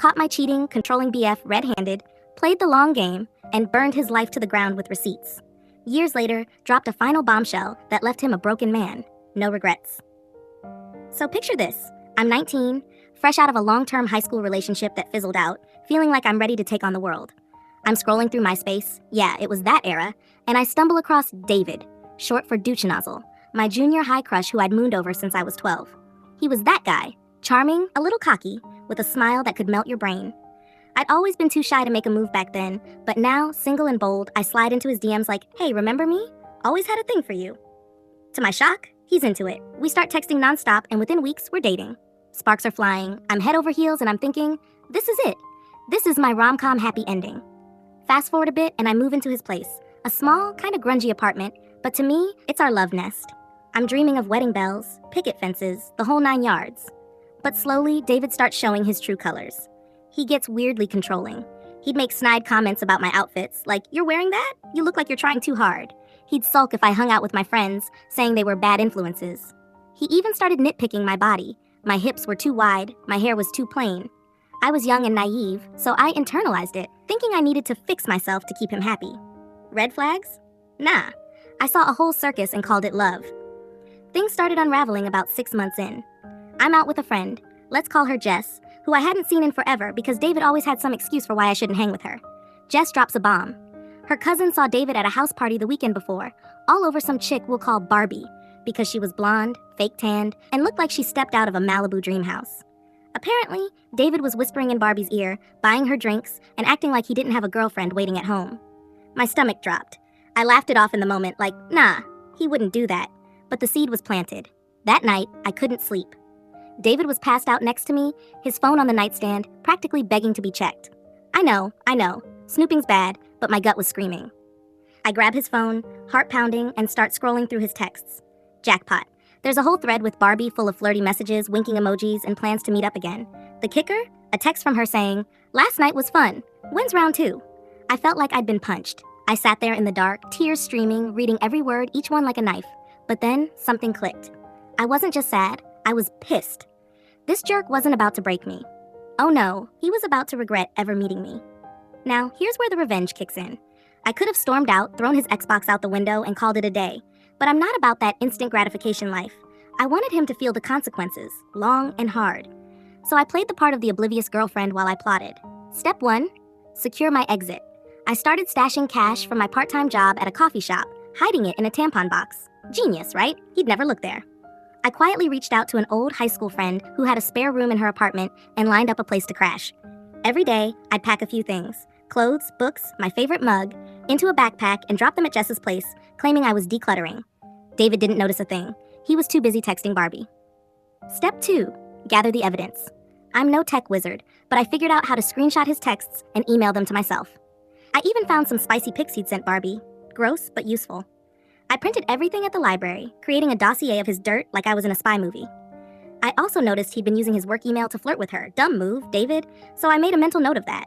caught my cheating, controlling BF red-handed, played the long game, and burned his life to the ground with receipts. Years later, dropped a final bombshell that left him a broken man. No regrets. So picture this. I'm 19, fresh out of a long-term high school relationship that fizzled out, feeling like I'm ready to take on the world. I'm scrolling through MySpace, yeah, it was that era, and I stumble across David, short for Douchenozzle, my junior high crush who I'd mooned over since I was 12. He was that guy, charming, a little cocky, with a smile that could melt your brain. I'd always been too shy to make a move back then, but now, single and bold, I slide into his DMs like, hey, remember me? Always had a thing for you. To my shock, he's into it. We start texting nonstop, and within weeks, we're dating. Sparks are flying, I'm head over heels, and I'm thinking, this is it. This is my rom-com happy ending. Fast forward a bit, and I move into his place. A small, kind of grungy apartment, but to me, it's our love nest. I'm dreaming of wedding bells, picket fences, the whole 9 yards. But slowly, David starts showing his true colors. He gets weirdly controlling. He'd make snide comments about my outfits, like, you're wearing that? You look like you're trying too hard. He'd sulk if I hung out with my friends, saying they were bad influences. He even started nitpicking my body. My hips were too wide, my hair was too plain. I was young and naive, so I internalized it, thinking I needed to fix myself to keep him happy. Red flags? Nah. I saw a whole circus and called it love. Things started unraveling about 6 months in. I'm out with a friend, let's call her Jess, who I hadn't seen in forever because David always had some excuse for why I shouldn't hang with her. Jess drops a bomb. Her cousin saw David at a house party the weekend before, all over some chick we'll call Barbie, because she was blonde, fake tanned, and looked like she stepped out of a Malibu dream house. Apparently, David was whispering in Barbie's ear, buying her drinks, and acting like he didn't have a girlfriend waiting at home. My stomach dropped. I laughed it off in the moment like, nah, he wouldn't do that. But the seed was planted. That night, I couldn't sleep. David was passed out next to me, his phone on the nightstand, practically begging to be checked. I know. Snooping's bad, but my gut was screaming. I grab his phone, heart pounding, and start scrolling through his texts. Jackpot. There's a whole thread with Barbie full of flirty messages, winking emojis, and plans to meet up again. The kicker? A text from her saying, last night was fun. When's round 2? I felt like I'd been punched. I sat there in the dark, tears streaming, reading every word, each one like a knife. But then, something clicked. I wasn't just sad, I was pissed. This jerk wasn't about to break me. Oh no, he was about to regret ever meeting me. Now, here's where the revenge kicks in. I could have stormed out, thrown his Xbox out the window, and called it a day. But I'm not about that instant gratification life. I wanted him to feel the consequences, long and hard. So I played the part of the oblivious girlfriend while I plotted. Step 1, secure my exit. I started stashing cash from my part-time job at a coffee shop, hiding it in a tampon box. Genius, right? He'd never look there. I quietly reached out to an old high school friend who had a spare room in her apartment and lined up a place to crash. Every day, I'd pack a few things, clothes, books, my favorite mug, into a backpack and drop them at Jess's place, claiming I was decluttering. David didn't notice a thing. He was too busy texting Barbie. Step 2, gather the evidence. I'm no tech wizard, but I figured out how to screenshot his texts and email them to myself. I even found some spicy pics he'd sent Barbie. Gross, but useful. I printed everything at the library, creating a dossier of his dirt like I was in a spy movie. I also noticed he'd been using his work email to flirt with her. Dumb move, David, so I made a mental note of that.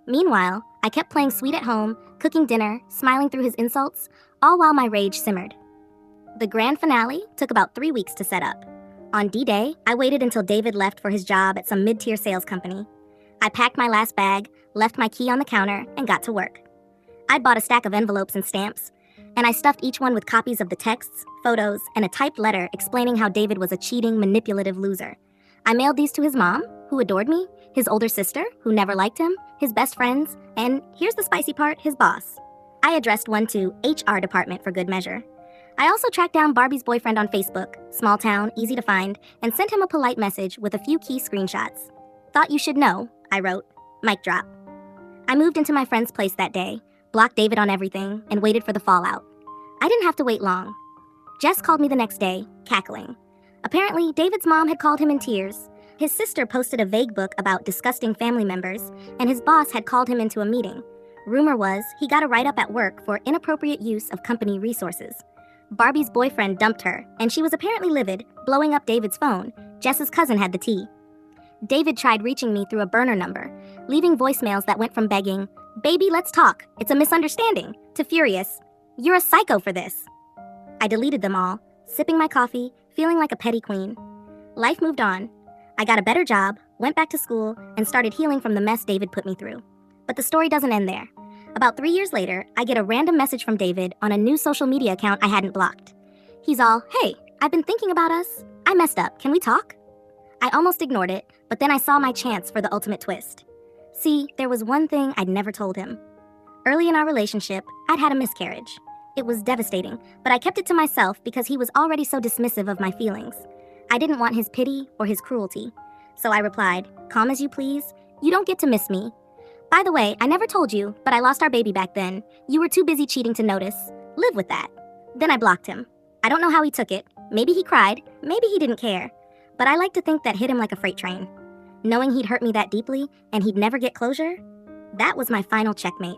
Meanwhile, I kept playing sweet at home, cooking dinner, smiling through his insults, all while my rage simmered. The grand finale took about 3 weeks to set up. On D-Day, I waited until David left for his job at some mid-tier sales company. I packed my last bag, left my key on the counter, and got to work. I'd bought a stack of envelopes and stamps, and I stuffed each one with copies of the texts, photos, and a typed letter explaining how David was a cheating, manipulative loser. I mailed these to his mom, who adored me, his older sister, who never liked him, his best friends, and, here's the spicy part, his boss. I addressed one to HR department for good measure. I also tracked down Barbie's boyfriend on Facebook, small town, easy to find, and sent him a polite message with a few key screenshots. Thought you should know, I wrote. Mic drop. I moved into my friend's place that day, blocked David on everything, and waited for the fallout. I didn't have to wait long. Jess called me the next day, cackling. Apparently, David's mom had called him in tears. His sister posted a vague book about disgusting family members, and his boss had called him into a meeting. Rumor was he got a write-up at work for inappropriate use of company resources. Barbie's boyfriend dumped her, and she was apparently livid, blowing up David's phone. Jess's cousin had the tea. David tried reaching me through a burner number, leaving voicemails that went from begging, "Baby, let's talk, it's a misunderstanding," to furious, "You're a psycho for this." I deleted them all, sipping my coffee, feeling like a petty queen. Life moved on. I got a better job, went back to school, and started healing from the mess David put me through. But the story doesn't end there. About 3 years later, I get a random message from David on a new social media account I hadn't blocked. He's all, "Hey, I've been thinking about us. I messed up. Can we talk?" I almost ignored it, but then I saw my chance for the ultimate twist. See, there was one thing I'd never told him. Early in our relationship, I'd had a miscarriage. It was devastating, but I kept it to myself because he was already so dismissive of my feelings. I didn't want his pity or his cruelty. So I replied, "Calm as you please. You don't get to miss me. By the way, I never told you, but I lost our baby back then. You were too busy cheating to notice. Live with that." Then I blocked him. I don't know how he took it. Maybe he cried, maybe he didn't care. But I like to think that hit him like a freight train. Knowing he'd hurt me that deeply and he'd never get closure, that was my final checkmate.